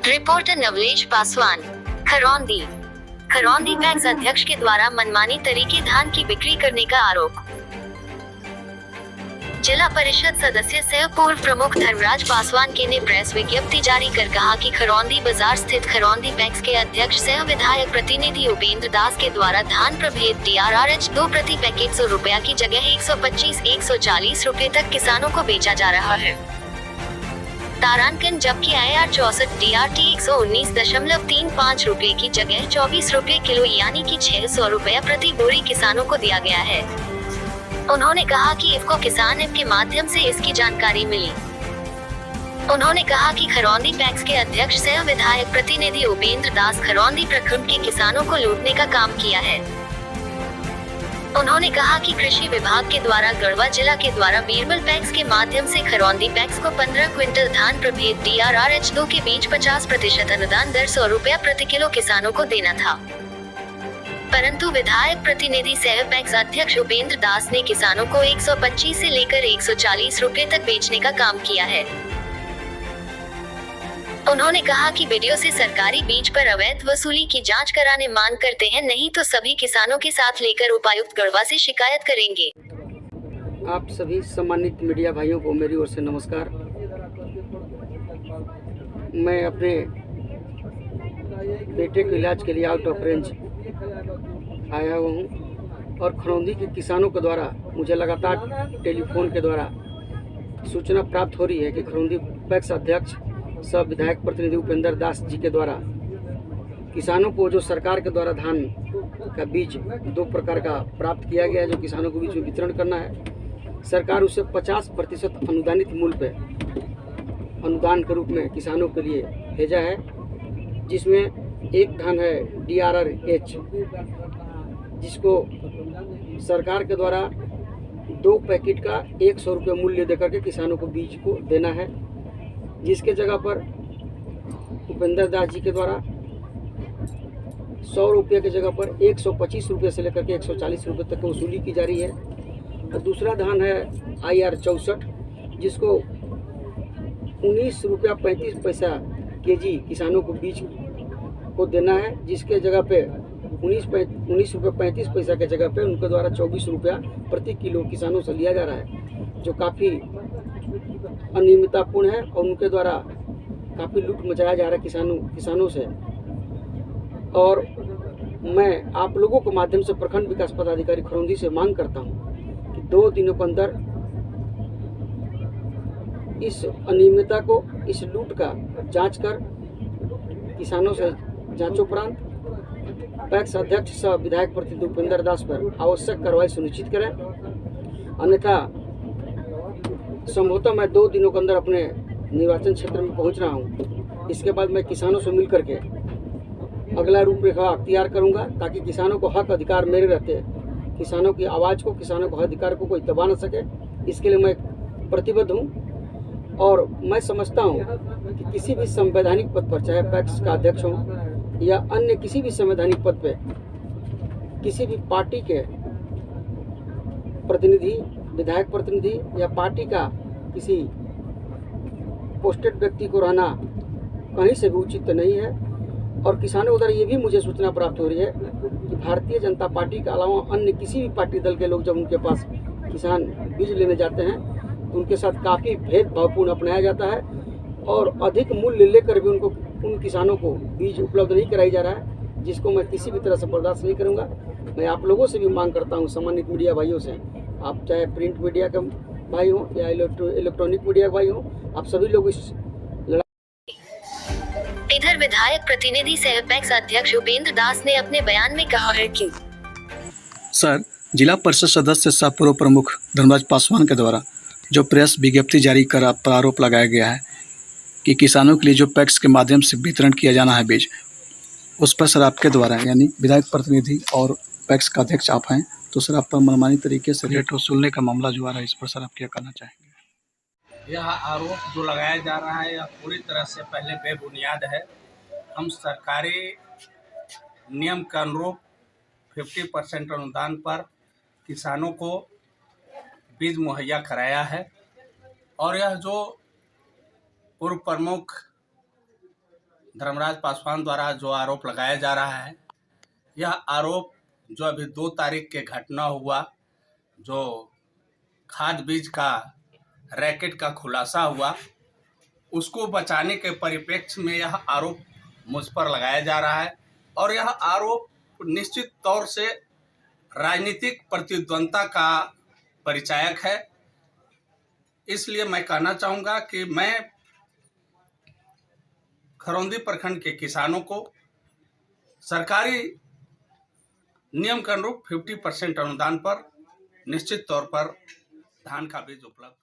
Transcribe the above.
Reporter Navlesh Paswan, Kharaundi. Kharaundi PACS अध्यक्ष के द्वारा मनमानी तरीके धान की बिक्री करने का आरोप। जिला परिषद सदस्य सह पूर्व प्रमुख धर्मराज पासवान के ने प्रेस विज्ञप्ति जारी कर कहा कि खरौंदी बाजार स्थित खरौंदी पैक्स के अध्यक्ष सह विधायक प्रतिनिधि उपेंद्र दास के द्वारा धान प्रभेद DRRH 2 प्रति पैकेट 100 रुपया की जगह 125-140 रुपए तक किसानों को बेचा जा रहा है। तारांकन जबकि IR 64 DRT 119.35 रुपए की जगह 24 रुपए किलो यानी कि 600 रुपया प्रति बोरी किसानों को दिया गया है। उन्होंने कहा कि इफको किसान ऐप के माध्यम से इसकी जानकारी मिली। उन्होंने कहा कि खरौंदी पैक्स के अध्यक्ष सह विधायक प्रतिनिधि उपेंद्र दास खरौंदी प्रखंड के किसानों को लूटने का काम किया है। उन्होंने कहा कि कृषि विभाग के द्वारा गढ़वा जिला के द्वारा बीरबल पैक्स के माध्यम से खरौंदी पैक्स को 15 क्विंटल धान प्रभेद DRRH 2 के बीच 50% अनुदान दर 100 रुपया प्रति किलो किसानों को देना था, परंतु विधायक प्रतिनिधि सह पैक्स अध्यक्ष उपेंद्र दास ने किसानों को 125 से लेकर 140 रुपए तक बेचने का काम किया है। उन्होंने कहा कि वीडियो से सरकारी बीज पर अवैध वसूली की जांच कराने मांग करते हैं, नहीं तो सभी किसानों के साथ लेकर उपायुक्त गढ़वा से शिकायत करेंगे। आप सभी सम्मानित मीडिया भाइयों को मेरी ओर से नमस्कार। मैं अपने बेटे के इलाज के लिए आउट ऑफ रेंज आया हुआ हूँ और खरौंदी के किसानों के द्वारा मुझे लगातार टेलीफोन के द्वारा सूचना प्राप्त हो रही है कि खरौंदी पैक्स अध्यक्ष सब विधायक प्रतिनिधि उपेंद्र दास जी के द्वारा किसानों को जो सरकार के द्वारा धान का बीज 2 प्रकार का प्राप्त किया गया है, जो किसानों के बीच में वितरण करना है, सरकार उसे 50% अनुदानित मूल्य पे अनुदान के रूप में किसानों के लिए भेजा है, जिसमें एक धान है DRRH, जिसको सरकार के द्वारा 2 पैकेट का 100 रुपये मूल्य देकर के किसानों को बीज को देना है, जिसके जगह पर उपेंद्र दास जी के द्वारा 100 रुपये की जगह पर 125 रुपये से लेकर के 140 रुपये तक वसूली की जा रही है। और दूसरा धान है IR 64, जिसको 19 रुपया 35 पैसा केजी किसानों को बीज को देना है, जिसके जगह पे 19 रुपये 35 पैसा के जगह पे उनके द्वारा 24 रुपया प्रति किलो किसानों से लिया जा रहा है, जो काफ़ी अनियमिततापूर्ण है और उनके द्वारा काफ़ी लूट मचाया जा रहा है किसानों से। और मैं आप लोगों के माध्यम से प्रखंड विकास पदाधिकारी खरौंदी से मांग करता हूं कि 2 दिनों के अंदर इस अनियमितता को, इस लूट का जांच कर किसानों से जांचोपरांत पैक्स अध्यक्ष सह विधायक प्रतिनिधि उपेंद्र दास पर आवश्यक कार्रवाई सुनिश्चित करें, अन्यथा संभवतः मैं 2 दिनों के अंदर अपने निर्वाचन क्षेत्र में पहुंच रहा हूं। इसके बाद मैं किसानों से मिलकर के अगला रूपरेखा अख्तियार करूंगा, ताकि किसानों को हक अधिकार मेरे रहते, किसानों की आवाज़ को, किसानों के अधिकार को कोई दबा न सके, इसके लिए मैं प्रतिबद्ध हूं। और मैं समझता हूं कि किसी भी संवैधानिक पद पर, चाहे पैक्स का अध्यक्ष हो या अन्य किसी भी संवैधानिक पद पर, किसी भी पार्टी के प्रतिनिधि, विधायक प्रतिनिधि या पार्टी का किसी पोस्टेड व्यक्ति को रहना कहीं से भी उचित नहीं है। और किसानों द्वारा ये भी मुझे सूचना प्राप्त हो रही है कि भारतीय जनता पार्टी के अलावा अन्य किसी भी पार्टी दल के लोग जब उनके पास किसान बीज लेने जाते हैं तो उनके साथ काफ़ी भेदभावपूर्ण अपनाया जाता है और अधिक मूल्य लेकर भी उन किसानों को बीज उपलब्ध नहीं कराई जा रहा है, जिसको मैं किसी भी तरह से बर्दाश्त नहीं करूँगा। मैं आप लोगों से भी मांग करता हूँ, सम्मानित मीडिया भाइयों से, आप चाहे प्रिंट मीडिया का भाई हो या इलेक्ट्रॉनिक मीडिया भाई हो, आप सभी लोग इस इधर विधायक प्रतिनिधि सह पैक्स अध्यक्ष उपेंद्र दास ने अपने बयान में कहा है कि सर, जिला परिषद सदस्य सह पूर्व प्रमुख धर्मराज पासवान के द्वारा जो प्रेस विज्ञप्ति जारी कर पर आरोप लगाया गया है कि किसानों के लिए जो पैक्स के माध्यम से वितरण किया जाना है बीज, उस पर सर आपके द्वारा, यानी विधायक प्रतिनिधि और पैक्स का अध्यक्ष आप हैं, तो सर आप पर मनमानी तरीके से रेट वसूलने का मामला जो आ रहा है, इस पर सर आप क्या कहना चाहेंगे? यह आरोप जो लगाया जा रहा है यह पूरी तरह से पहले बेबुनियाद है। हम सरकारी नियम के अनुरूप 50% अनुदान पर किसानों को बीज मुहैया कराया है और यह जो पूर्व प्रमुख धर्मराज पासवान द्वारा जो आरोप लगाया जा रहा है, यह आरोप जो अभी 2 तारीख के घटना हुआ, जो खाद बीज का रैकेट का खुलासा हुआ, उसको बचाने के परिप्रेक्ष्य में यह आरोप मुझ पर लगाया जा रहा है। और यह आरोप निश्चित तौर से राजनीतिक प्रतिद्वंद्विता का परिचायक है। इसलिए मैं कहना चाहूँगा कि मैं खरौंदी प्रखंड के किसानों को सरकारी नियम के अनुरूप 50% अनुदान पर निश्चित तौर पर धान का बीज उपलब्ध